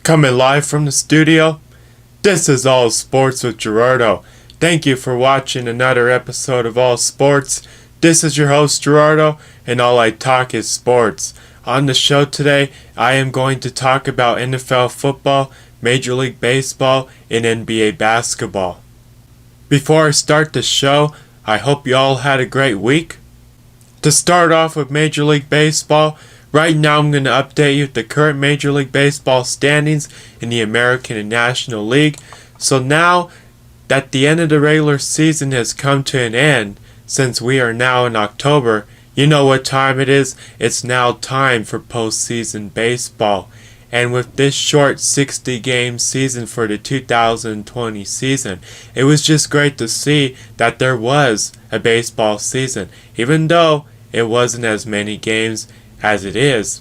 Coming live from the studio, this is All Sports with Gerardo. Thank you for watching another episode of All Sports. This is your host Gerardo, and all I talk is sports. On the show today, I am going to talk about NFL football, Major League Baseball, and NBA basketball. Before I start the show, I hope you all had a great week. To start off with Major League Baseball, right now I'm going to update you with the current Major League Baseball standings in the American and National League. So now that the end of the regular season has come to an end, since we are now in October, you know what time it is. It's now time for postseason baseball. And with this short 60-game season for the 2020 season, it was just great to see that there was a baseball season, even though it wasn't as many games as it is.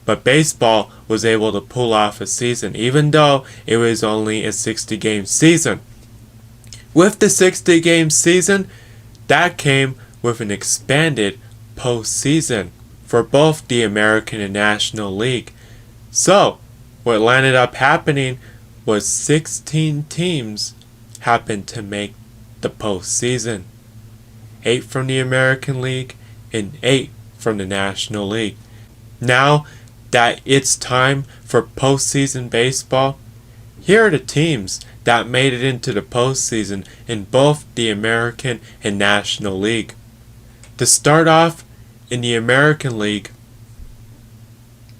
But baseball was able to pull off a season, even though it was only a 60-game season. With the 60-game season, that came with an expanded postseason for both the American and National League. So, what landed up happening was 16 teams happened to make the postseason. 8 from the American League and 8 from the National League. Now that it's time for postseason baseball, here are the teams that made it into the postseason in both the American and National League. To start off, in the American League,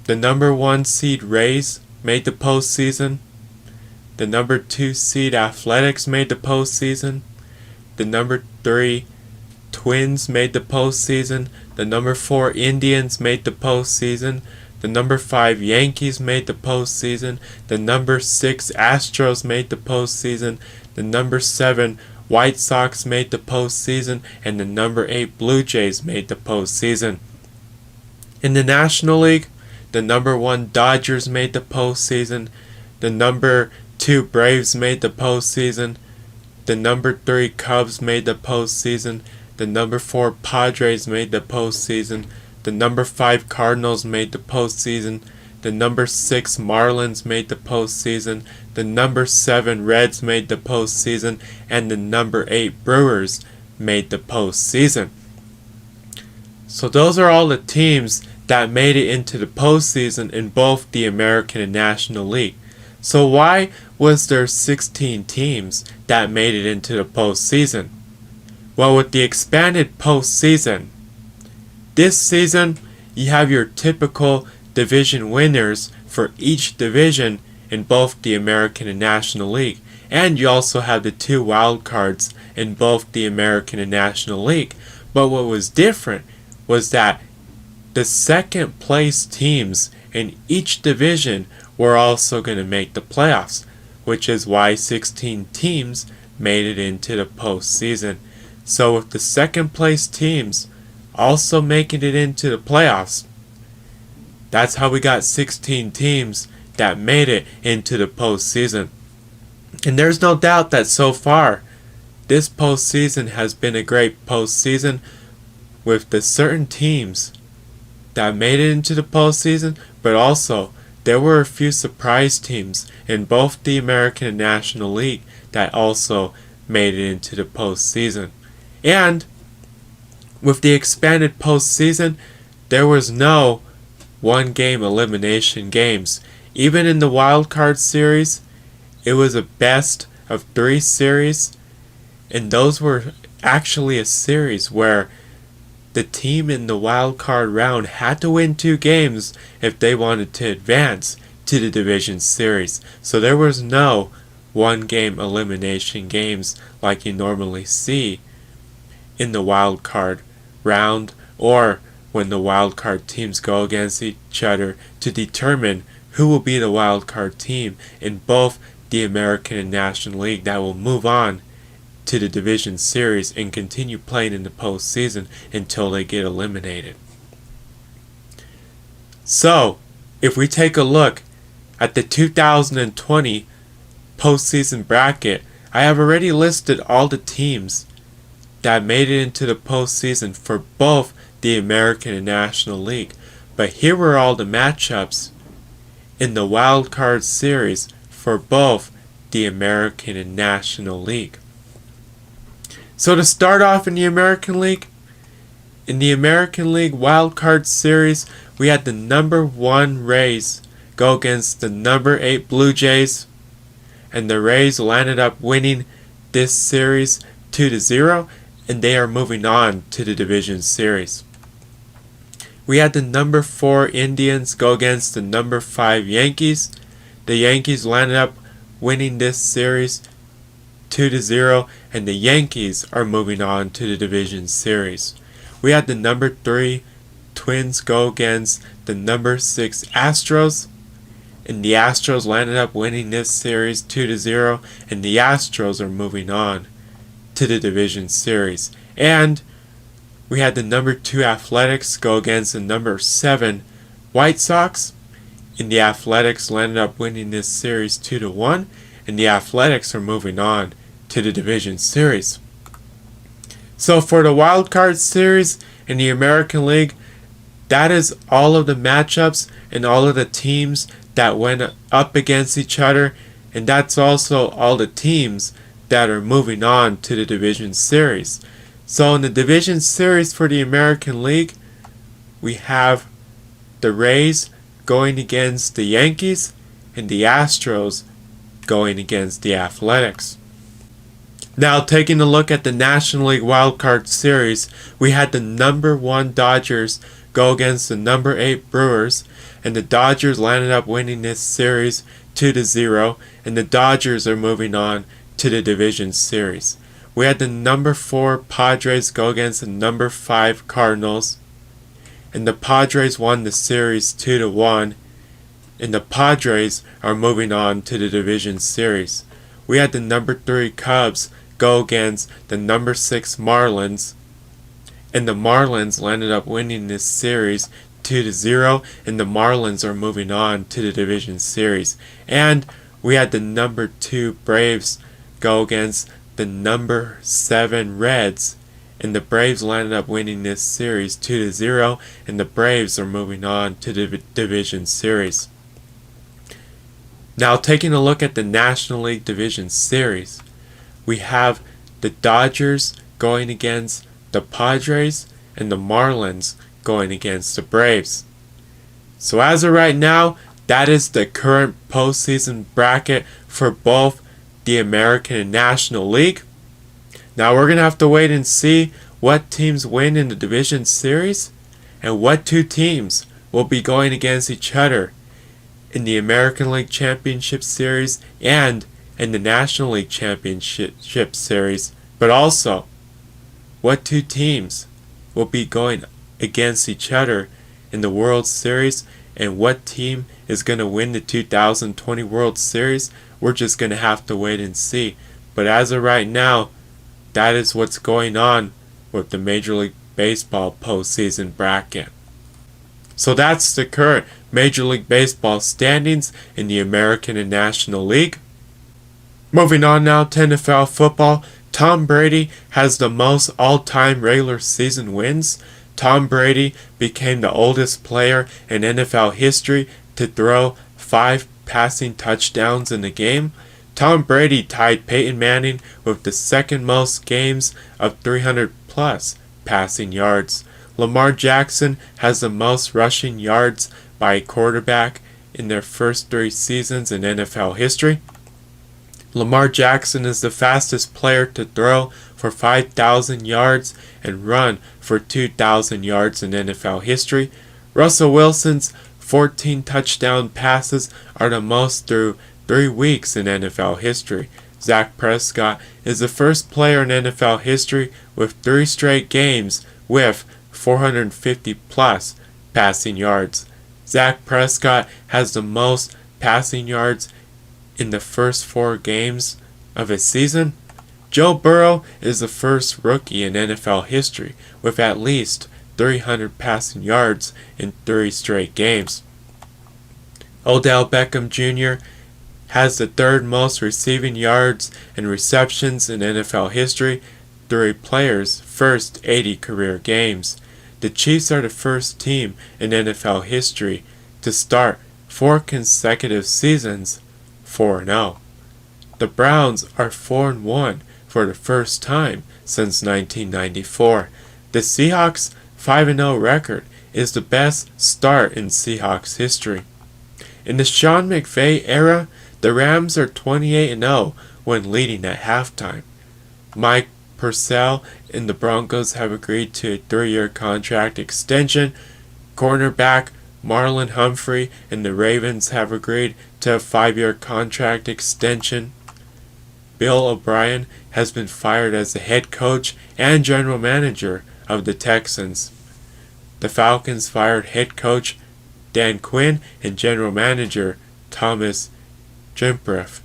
the number 1 seed Rays made the postseason. The number 2 seed Athletics made the postseason. The number 3 Twins made the postseason. The number 4 Indians made the postseason. The number 5 Yankees made the postseason. The number 6 Astros made the postseason. The number 7 White Sox made the postseason. And the number 8 Blue Jays made the postseason. In the National League, the number 1 Dodgers made the postseason. The number 2 Braves made the postseason. The number 3 Cubs made the postseason. The number 4 Padres made the postseason. The number 5 Cardinals made the postseason. The number 6 Marlins made the postseason. The number 7 Reds made the postseason. And the number 8 Brewers made the postseason. So those are all the teams that made it into the postseason in both the American and National League. So why was there 16 teams that made it into the postseason? Well, with the expanded postseason, this season you have your typical division winners for each division in both the American and National League. And you also have the 2 wild cards in both the American and National League. But what was different was that the second place teams in each division were also going to make the playoffs, which is why 16 teams made it into the postseason. So with the second place teams also making it into the playoffs, that's how we got 16 teams that made it into the postseason. And there's no doubt that so far, this postseason has been a great postseason with the certain teams that made it into the postseason, but also there were a few surprise teams in both the American and National League that also made it into the postseason. And with the expanded postseason, there was no one-game elimination games. Even in the wild card series, it was a best of 3 series, and those were actually a series where the team in the wild card round had to win 2 games if they wanted to advance to the division series. So there was no one-game elimination games like you normally see in the wild card round, or when the wild card teams go against each other to determine who will be the wild card team in both the American and National League that will move on to the division series and continue playing in the postseason until they get eliminated. So, if we take a look at the 2020 postseason bracket, I have already listed all the teams that made it into the postseason for both the American and National League. But here were all the matchups in the Wild Card Series for both the American and National League. So to start off in the American League Wild Card Series, we had the number 1 Rays go against the number 8 Blue Jays, and the Rays landed up winning this series 2-0, and they are moving on to the Division Series. We had the number 4 Indians go against the number 5 Yankees. The Yankees landed up winning this series 2-0, and the Yankees are moving on to the Division Series. We had the number 3 Twins go against the number 6 Astros, and the Astros landed up winning this series 2-0, and the Astros are moving on to the Division Series. And we had the number 2 Athletics go against the number 7 White Sox, and the Athletics landed up winning this series 2-1, and the Athletics are moving on to the Division Series. So for the Wild Card Series in the American League, that is all of the matchups and all of the teams that went up against each other, and that's also all the teams that are moving on to the Division Series. So in the Division Series for the American League, we have the Rays going against the Yankees and the Astros going against the Athletics. Now taking a look at the National League Wild Card Series, we had the number 1 Dodgers go against the number 8 Brewers, and the Dodgers landed up winning this series 2-0, and the Dodgers are moving on to the Division Series. We had the number 4 Padres go against the number 5 Cardinals, and the Padres won the series 2-1, and the Padres are moving on to the Division Series. We had the number 3 Cubs go against the number 6 Marlins, and the Marlins landed up winning this series 2-0, and the Marlins are moving on to the Division Series. And we had the number 2 Braves go against the number 7 Reds, and the Braves landed up winning this series 2-0, and the Braves are moving on to the Division Series. Now taking a look at the National League Division Series, we have the Dodgers going against the Padres and the Marlins going against the Braves. So as of right now, that is the current postseason bracket for both the American and National League. Now we're going to have to wait and see what teams win in the Division Series and what 2 teams will be going against each other in the American League Championship Series and in the National League Championship Series, but also what 2 teams will be going against each other in the World Series, and what team is going to win the 2020 World Series. We're just going to have to wait and see. But as of right now, that is what's going on with the Major League Baseball postseason bracket. So that's the current Major League Baseball standings in the American and National League. Moving on now to NFL football, Tom Brady has the most all-time regular season wins. Tom Brady became the oldest player in NFL history to throw 5 passing touchdowns in a game. Tom Brady tied Peyton Manning with the second most games of 300-plus passing yards. Lamar Jackson has the most rushing yards by a quarterback in their first 3 seasons in NFL history. Lamar Jackson is the fastest player to throw for 5,000 yards and run for 2,000 yards in NFL history. Russell Wilson's 14 touchdown passes are the most through 3 weeks in NFL history. Dak Prescott is the first player in NFL history with 3 straight games with 450-plus passing yards. Dak Prescott has the most passing yards in the first 4 games of his season. Joe Burrow is the first rookie in NFL history with at least 300 passing yards in 3 straight games. Odell Beckham Jr. has the 3rd most receiving yards and receptions in NFL history through a player's first 80 career games. The Chiefs are the first team in NFL history to start 4 consecutive seasons 4-0. The Browns are 4-1 for the first time since 1994. The Seahawks' 5-0 record is the best start in Seahawks history. In the Sean McVay era, the Rams are 28-0 when leading at halftime. Mike Purcell and the Broncos have agreed to a 3-year contract extension. Cornerback Marlon Humphrey and the Ravens have agreed to a 5-year contract extension. Bill O'Brien has been fired as the head coach and general manager of the Texans. The Falcons fired head coach Dan Quinn and general manager Thomas Jimpref.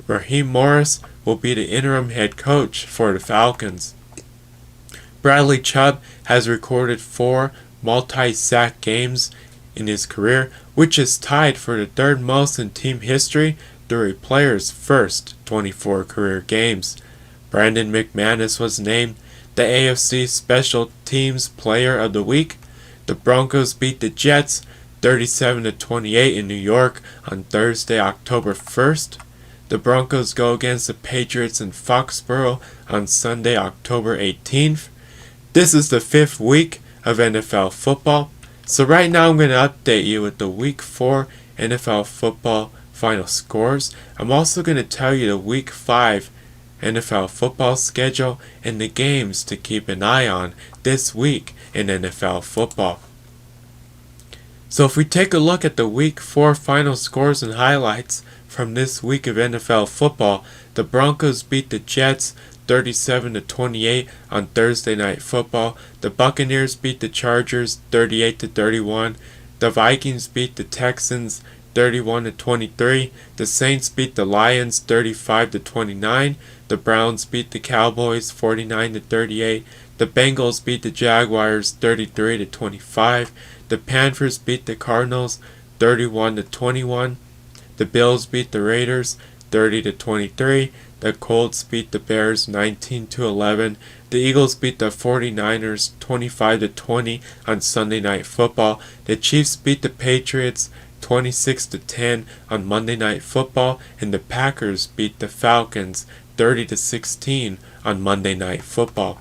Raheem Morris will be the interim head coach for the Falcons. Bradley Chubb has recorded 4 multi-sack games in his career, which is tied for the 3rd most in team history through a player's first 24 career games. Brandon McManus was named the AFC Special Teams Player of the Week. The Broncos beat the Jets 37-28 in New York on Thursday, October 1st. The Broncos go against the Patriots in Foxborough on Sunday, October 18th. This is the 5th week of NFL football. So right now I'm going to update you with the Week 4 NFL football final scores. I'm also going to tell you the Week 5 NFL football schedule and the games to keep an eye on this week in NFL football. So if we take a look at the Week 4 final scores and highlights from this week of NFL football, the Broncos beat the Jets 37-28 on Thursday Night Football. The Buccaneers beat the Chargers 38-31. The Vikings beat the Texans 31-23. The Saints beat the Lions 35-29. The Browns beat the Cowboys 49-38. The Bengals beat the Jaguars 33-25. The Panthers beat the Cardinals 31-21. The Bills beat the Raiders 30-23. The Colts beat the Bears 19-11. The Eagles beat the 49ers 25-20 on Sunday Night Football. The Chiefs beat the Patriots 26-10 on Monday Night Football, and the Packers beat the Falcons 30-16 on Monday Night Football.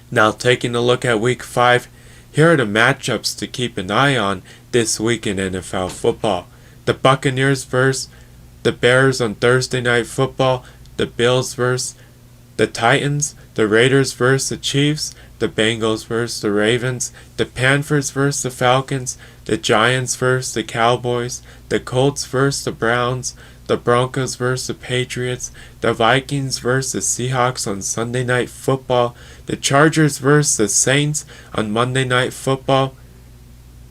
Now taking a look at Week 5, here are the matchups to keep an eye on this week in NFL football. The Buccaneers vs. the Bears on Thursday Night Football, the Bills vs. the Titans, the Raiders vs. the Chiefs, the Bengals vs. the Ravens, the Panthers vs. the Falcons, the Giants vs. the Cowboys, the Colts vs. the Browns, the Broncos vs. the Patriots, the Vikings vs. the Seahawks on Sunday Night Football, the Chargers vs. the Saints on Monday Night Football.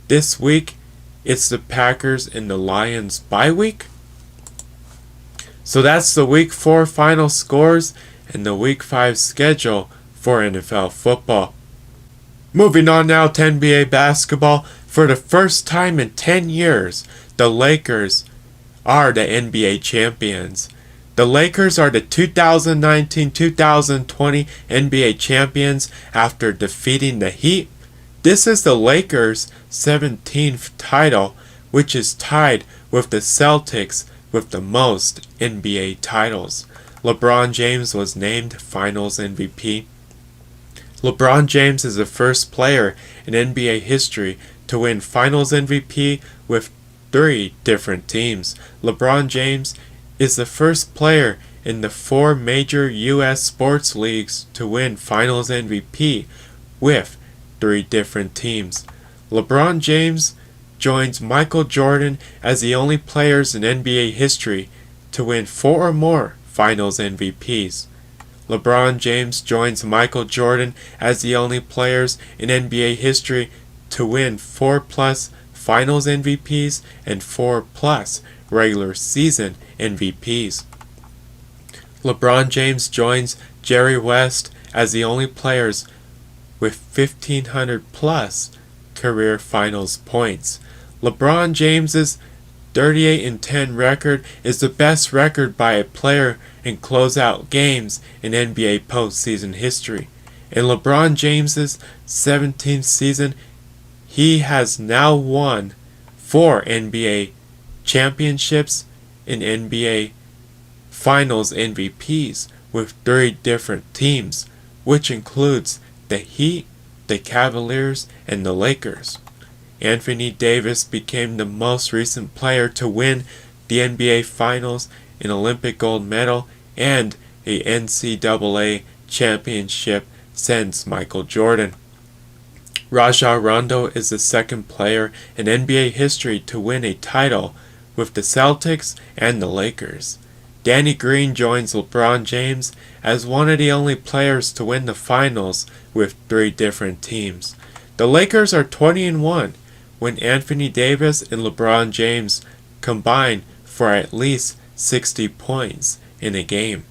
This week, it's the Packers and the Lions bye week. So that's the Week 4 final scores and the Week 5 schedule for NFL football. Moving on now to NBA basketball. For the first time in 10 years, the Lakers are the NBA champions. The Lakers are the 2019-2020 NBA champions after defeating the Heat. This is the Lakers' 17th title, which is tied with the Celtics with the most NBA titles. LeBron James was named Finals MVP. LeBron James is the first player in NBA history to win Finals MVP with 3 different teams. LeBron James is the first player in the 4 major U.S. sports leagues to win Finals MVP with 3 different teams. LeBron James joins Michael Jordan as the only players in NBA history to win 4 or more Finals MVPs. LeBron James joins Michael Jordan as the only players in NBA history to win 4+ Finals MVPs and 4+ regular season MVPs. LeBron James joins Jerry West as the only players with 1,500+ career finals points. LeBron James's 38-10 record is the best record by a player in closeout games in NBA postseason history. In LeBron James's 17th season, he has now won 4 NBA championships and NBA Finals MVPs with 3 different teams, which includes the Heat, the Cavaliers, and the Lakers. Anthony Davis became the most recent player to win the NBA Finals, an Olympic gold medal, and a NCAA championship since Michael Jordan. Rajon Rondo is the second player in NBA history to win a title with the Celtics and the Lakers. Danny Green joins LeBron James as one of the only players to win the finals with 3 different teams. The Lakers are 20-1 when Anthony Davis and LeBron James combine for at least 60 points in a game.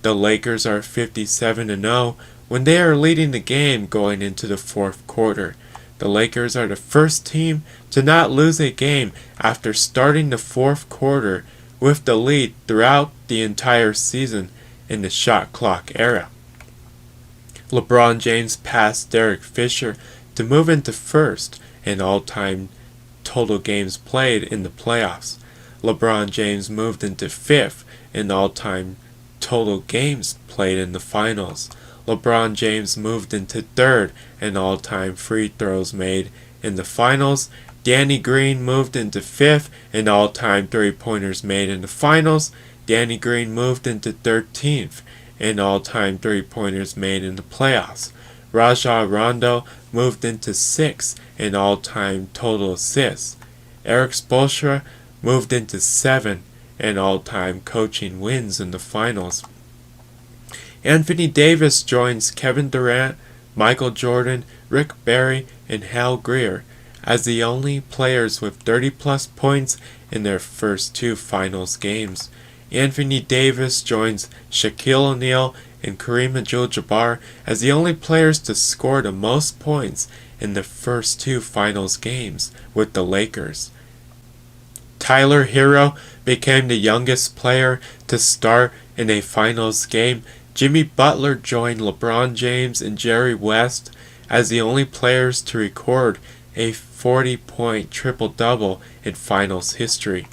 The Lakers are 57-0 when they are leading the game going into the 4th quarter. The Lakers are the first team to not lose a game after starting the 4th quarter with the lead throughout the entire season in the shot clock era. LeBron James passed Derek Fisher to move into first in all-time total games played in the playoffs. LeBron James moved into 5th in all-time total games played in the finals. LeBron James moved into 3rd in all-time free throws made in the finals. Danny Green moved into 5th in all-time three-pointers made in the finals. Danny Green moved into 13th in all-time three-pointers made in the playoffs. Rajon Rondo moved into 6th in all-time total assists. Erik Spoelstra moved into 7th in all-time coaching wins in the finals. Anthony Davis joins Kevin Durant, Michael Jordan, Rick Barry, and Hal Greer as the only players with 30-plus points in their first 2 finals games. Anthony Davis joins Shaquille O'Neal and Kareem Abdul-Jabbar as the only players to score the most points in the first 2 finals games with the Lakers. Tyler Hero became the youngest player to start in a finals game. Jimmy Butler joined LeBron James and Jerry West as the only players to record a 40-point triple-double in finals history.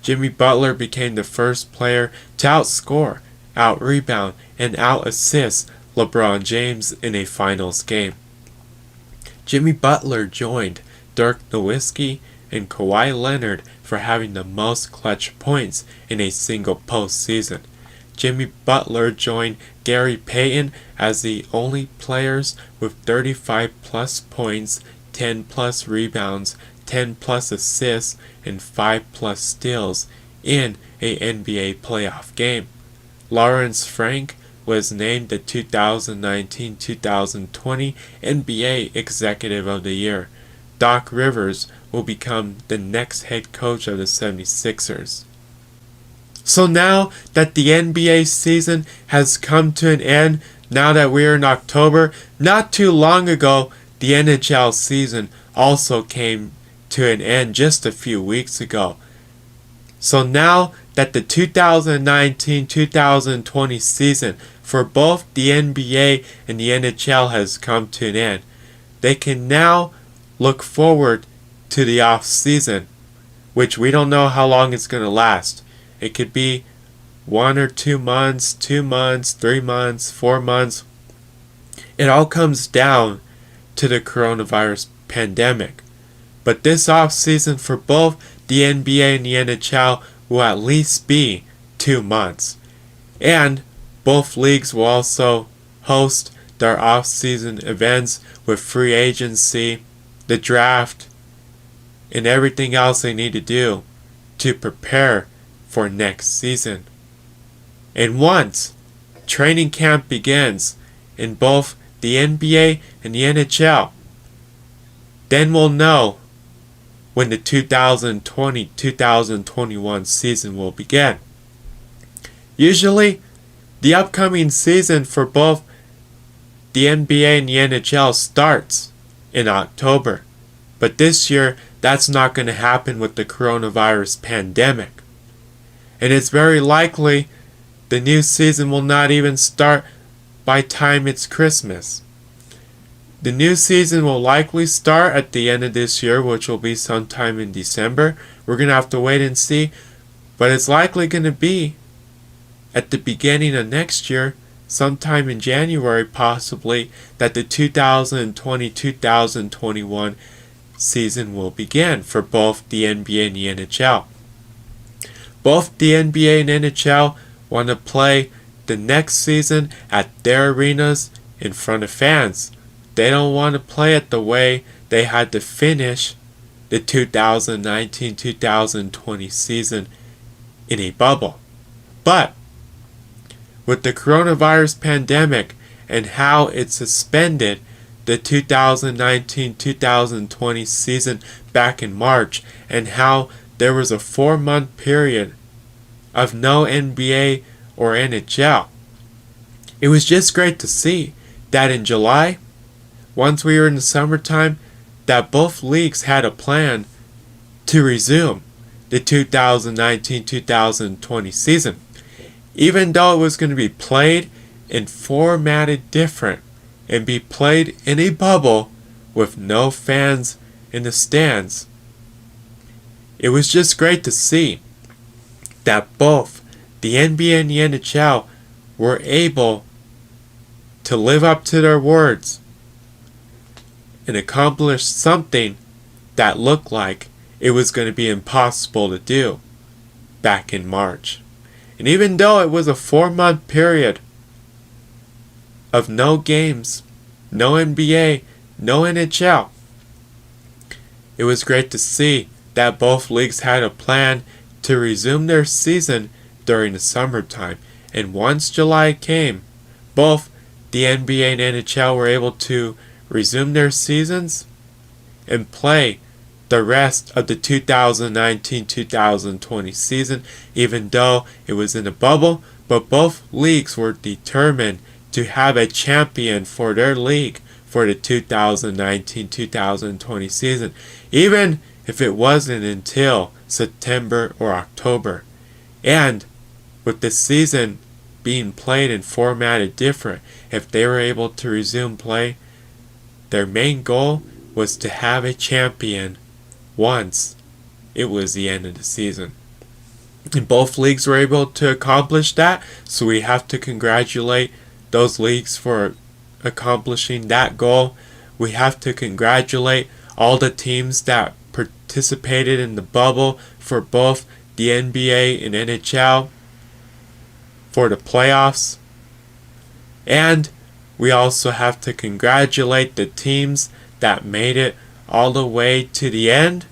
Jimmy Butler became the first player to outscore, out-rebound, and out-assist LeBron James in a finals game. Jimmy Butler joined Dirk Nowitzki and Kawhi Leonard for having the most clutch points in a single postseason. Jimmy Butler joined Gary Payton as the only players with 35-plus points, 10-plus rebounds, 10-plus assists, and 5-plus steals in a NBA playoff game. Lawrence Frank was named the 2019-2020 NBA Executive of the Year. Doc Rivers will become the next head coach of the 76ers. So now that the NBA season has come to an end, now that we are in October, not too long ago, the NHL season also came to an end just a few weeks ago. So now that the 2019-2020 season for both the NBA and the NHL has come to an end, they can now look forward to the off season, which we don't know how long it's going to last. It could be 1 or 2 months, 2 months, 3 months, 4 months. It all comes down to the coronavirus pandemic. But this off season for both the NBA and the NHL will at least be 2 months. And both leagues will also host their off season events with free agency, the draft, and everything else they need to do to prepare for next season. And once training camp begins in both the NBA and the NHL, then we'll know when the 2020-2021 season will begin. Usually, the upcoming season for both the NBA and the NHL starts in October. But this year, that's not going to happen with the coronavirus pandemic. And it's very likely the new season will not even start by time it's Christmas. The new season will likely start at the end of this year, which will be sometime in December. We're going to have to wait and see. But it's likely going to be at the beginning of next year, sometime in January possibly, that the 2020-2021 season will begin for both the NBA and the NHL. Both the NBA and NHL want to play the next season at their arenas in front of fans. They don't want to play it the way they had to finish the 2019-2020 season in a bubble. But with the coronavirus pandemic and how it suspended the 2019-2020 season back in March, and how there was a 4-month period of no NBA or NHL, it was just great to see that in July, once we were in the summertime, that both leagues had a plan to resume the 2019-2020 season. Even though it was going to be played and formatted different and be played in a bubble with no fans in the stands, it was just great to see that both the NBA and the NHL were able to live up to their words and accomplish something that looked like it was going to be impossible to do back in March. And even though it was a 4-month period of no games, no NBA, no NHL, it was great to see that both leagues had a plan to resume their season during the summertime. And once July came, both the NBA and NHL were able to resume their seasons and play the rest of the 2019-2020 season, even though it was in a bubble. But both leagues were determined to have a champion for their league for the 2019-2020 season, even if it wasn't until September or October. And with the season being played and formatted different, if they were able to resume play, their main goal was to have a champion once it was the end of the season. And both leagues were able to accomplish that, so we have to congratulate those leagues for accomplishing that goal. We have to congratulate all the teams that participated in the bubble for both the NBA and NHL for the playoffs. And we also have to congratulate the teams that made it all the way to the end.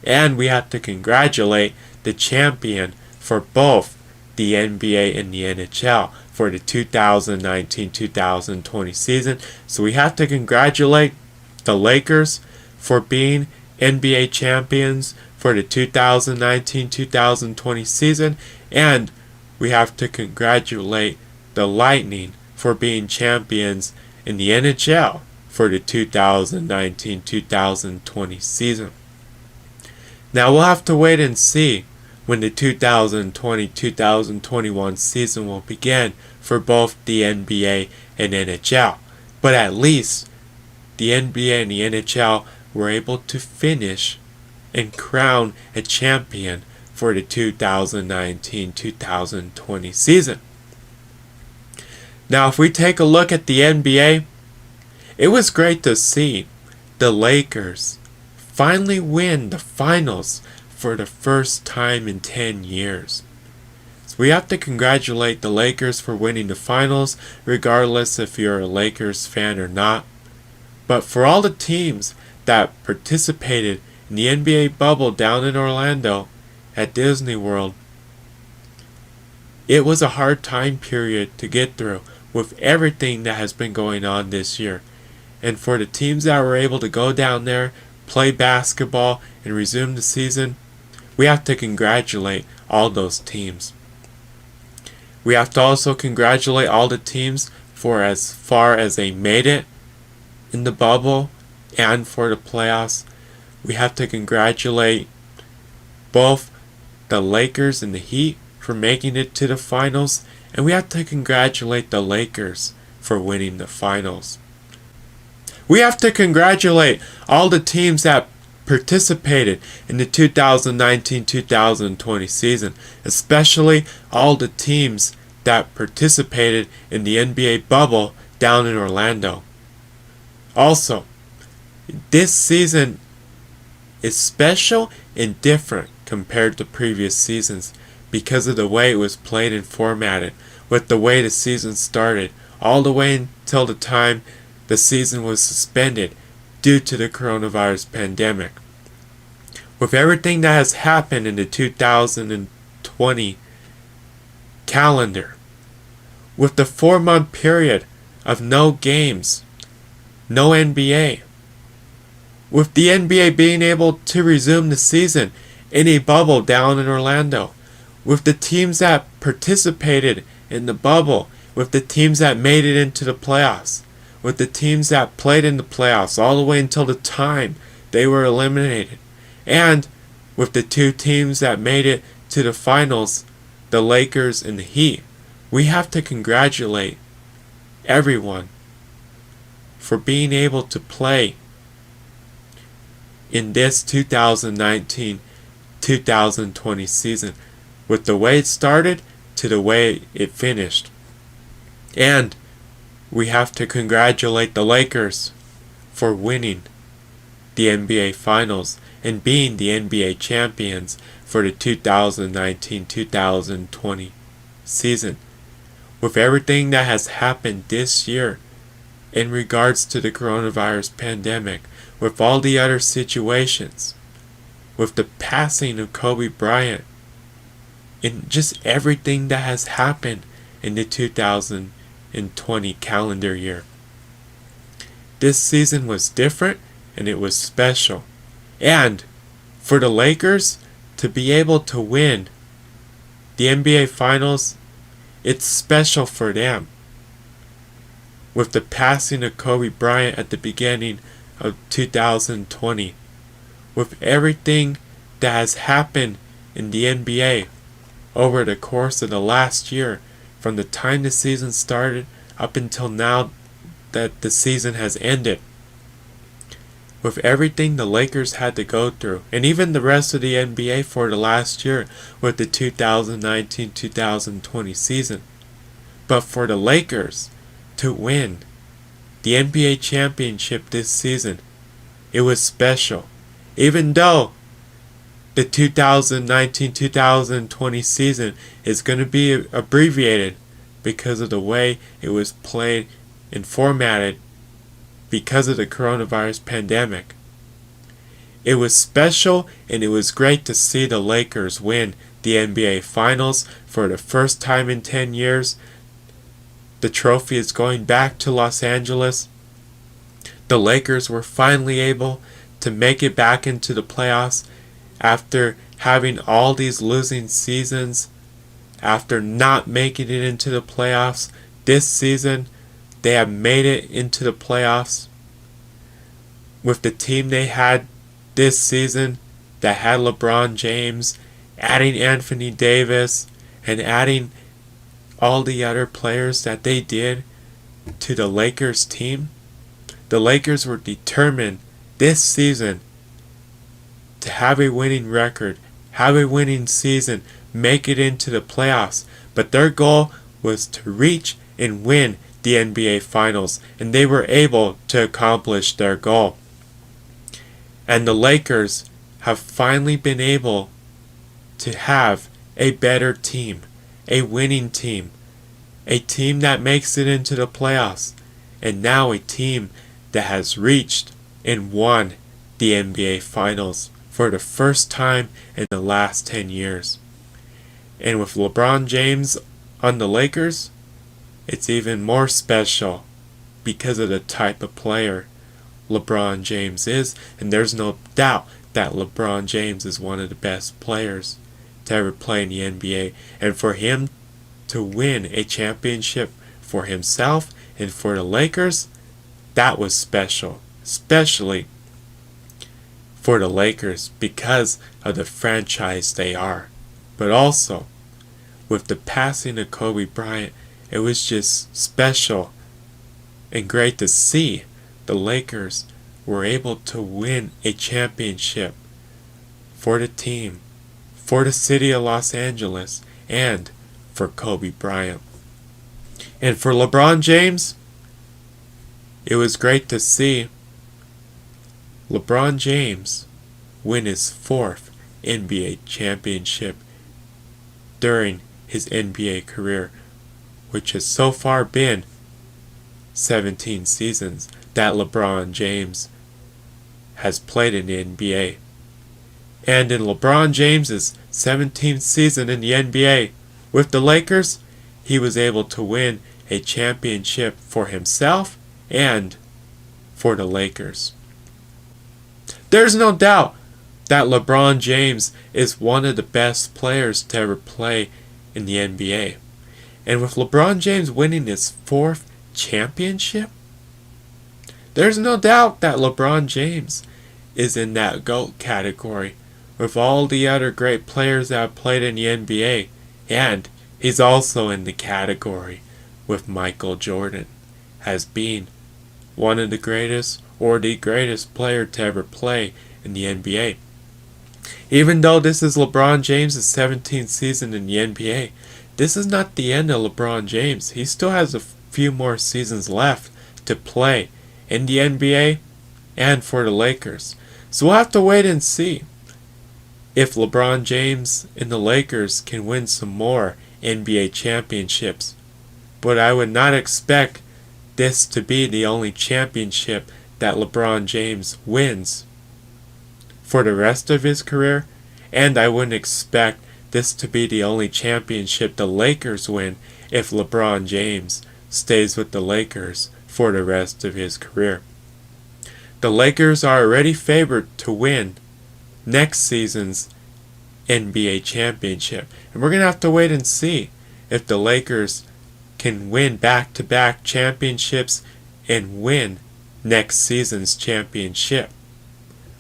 And we have to congratulate the champion for both the NBA and the NHL for the 2019-2020 season. So we have to congratulate the Lakers for being NBA champions for the 2019-2020 season. And we have to congratulate the Lightning for being champions in the NHL for the 2019-2020 season. Now we'll have to wait and see when the 2020-2021 season will begin for both the NBA and NHL. But at least the NBA and the NHL were able to finish and crown a champion for the 2019-2020 season. Now if we take a look at the NBA, it was great to see the Lakers finally win the finals for the first time in 10 years. So we have to congratulate the Lakers for winning the finals, regardless if you're a Lakers fan or not. But for all the teams that participated in the NBA bubble down in Orlando at Disney World, it was a hard time period to get through with everything that has been going on this year. And for the teams that were able to go down there, play basketball, and resume the season, we have to congratulate all those teams. We have to also congratulate all the teams for as far as they made it in the bubble and for the playoffs. We have to congratulate both the Lakers and the Heat for making it to the finals, and we have to congratulate the Lakers for winning the finals. We have to congratulate all the teams that participated in the 2019-2020 season, especially all the teams that participated in the NBA bubble down in Orlando. Also, this season is special and different compared to previous seasons because of the way it was played and formatted, with the way the season started, all the way until the time the season was suspended due to the coronavirus pandemic. With everything that has happened in the 2020 calendar, with the 4-month period of no games, no NBA, with the NBA being able to resume the season in a bubble down in Orlando, with the teams that participated in the bubble, with the teams that made it into the playoffs, with the teams that played in the playoffs all the way until the time they were eliminated, and with the 2 teams that made it to the finals, the Lakers and the Heat. We have to congratulate everyone for being able to play in this 2019-2020 season, with the way it started to the way it finished. And we have to congratulate the Lakers for winning the NBA Finals and being the NBA champions for the 2019-2020 season. With everything that has happened this year in regards to the coronavirus pandemic, with all the other situations, with the passing of Kobe Bryant, and just everything that has happened in the 2020 calendar year. This season was different and it was special. And for the Lakers to be able to win the NBA Finals, it's special for them. With the passing of Kobe Bryant at the beginning of 2020, with everything that has happened in the NBA over the course of the last year, from the time the season started up until now that the season has ended, with everything the Lakers had to go through, and even the rest of the NBA for the last year with the 2019-2020 season. But for the Lakers to win the NBA championship this season, it was special. Even though the 2019-2020 season is going to be abbreviated because of the way it was played and formatted because of the coronavirus pandemic. It was special, and it was great to see the Lakers win the NBA Finals for the first time in 10 years. The trophy is going back to Los Angeles. The Lakers were finally able to make it back into the playoffs after having all these losing seasons, after not making it into the playoffs. This season, they have made it into the playoffs. With the team they had this season that had LeBron James, adding Anthony Davis, and adding all the other players that they did to the Lakers team, the Lakers were determined this season to have a winning record, have a winning season, make it into the playoffs. But their goal was to reach and win the NBA Finals, and they were able to accomplish their goal. And the Lakers have finally been able to have a better team, a winning team, a team that makes it into the playoffs, and now a team that has reached and won the NBA Finals for the first time in the last 10 years. And with LeBron James on the Lakers, it's even more special because of the type of player LeBron James is, and there's no doubt that LeBron James is one of the best players to ever play in the NBA. And for him to win a championship for himself and for the Lakers, that was special, especially for the Lakers because of the franchise they are. But also, with the passing of Kobe Bryant, it was just special and great to see the Lakers were able to win a championship for the team, for the city of Los Angeles, and for Kobe Bryant. And for LeBron James, it was great to see LeBron James win his 4th NBA championship during his NBA career, which has so far been 17 seasons that LeBron James has played in the NBA. And in LeBron James's 17th season in the NBA with the Lakers, he was able to win a championship for himself and for the Lakers. There's no doubt that LeBron James is one of the best players to ever play in the NBA. And with LeBron James winning his 4th championship, there's no doubt that LeBron James is in that GOAT category with all the other great players that have played in the NBA. And he's also in the category with Michael Jordan as being one of the greatest or the greatest player to ever play in the NBA. Even though this is LeBron James' 17th season in the NBA, this is not the end of LeBron James. He still has a few more seasons left to play in the NBA and for the Lakers. So we'll have to wait and see if LeBron James and the Lakers can win some more NBA championships. But I would not expect this to be the only championship that LeBron James wins for the rest of his career, and I wouldn't expect this to be the only championship the Lakers win if LeBron James stays with the Lakers for the rest of his career. The Lakers are already favored to win next season's NBA championship, and we're going to have to wait and see if the Lakers can win back-to-back championships and win next season's championship.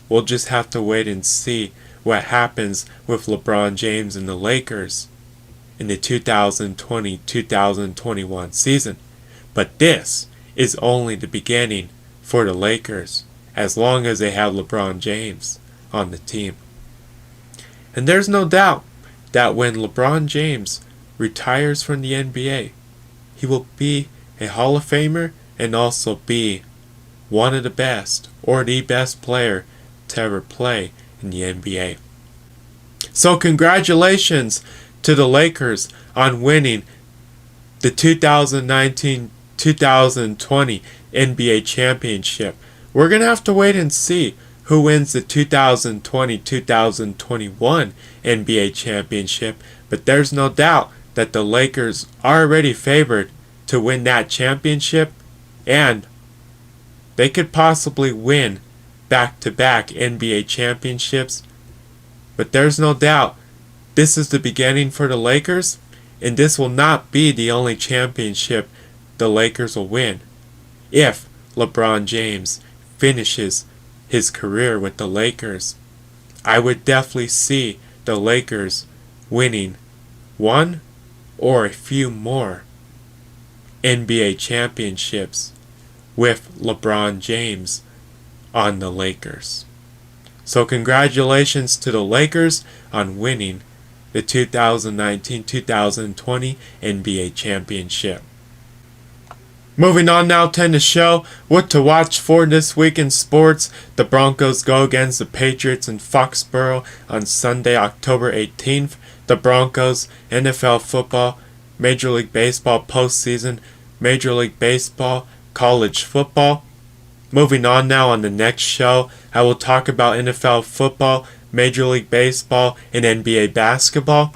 We'll just have to wait and see what happens with LeBron James and the Lakers in the 2020-2021 season. But this is only the beginning for the Lakers, as long as they have LeBron James on the team. And there's no doubt that when LeBron James retires from the NBA, he will be a Hall of Famer and also be one of the best or the best player to ever play in the NBA. So congratulations to the Lakers on winning the 2019-2020 NBA championship. We're going to have to wait and see who wins the 2020-2021 NBA championship, but there's no doubt that the Lakers are already favored to win that championship, and they could possibly win back-to-back NBA championships. But there's no doubt this is the beginning for the Lakers, and this will not be the only championship the Lakers will win if LeBron James finishes his career with the Lakers. I would definitely see the Lakers winning one or a few more NBA championships with LeBron James on the Lakers. So congratulations to the Lakers on winning the 2019-2020 NBA championship. Moving on now to the show, what to watch for this week in sports. The Broncos go against the Patriots in Foxborough on Sunday, October 18th. The Broncos, NFL football, Major League Baseball postseason, Major League Baseball, college football. Moving on now on the next show, I will talk about NFL football, Major League Baseball, and NBA basketball.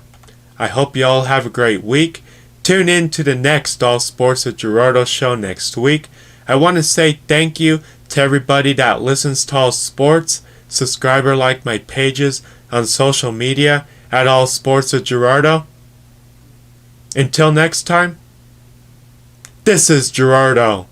I hope you all have a great week. Tune in to the next All Sports with Gerardo show next week. I want to say thank you to everybody that listens to All Sports. Subscribe or like my pages on social media at All Sports with Gerardo. Until next time, this is Gerardo.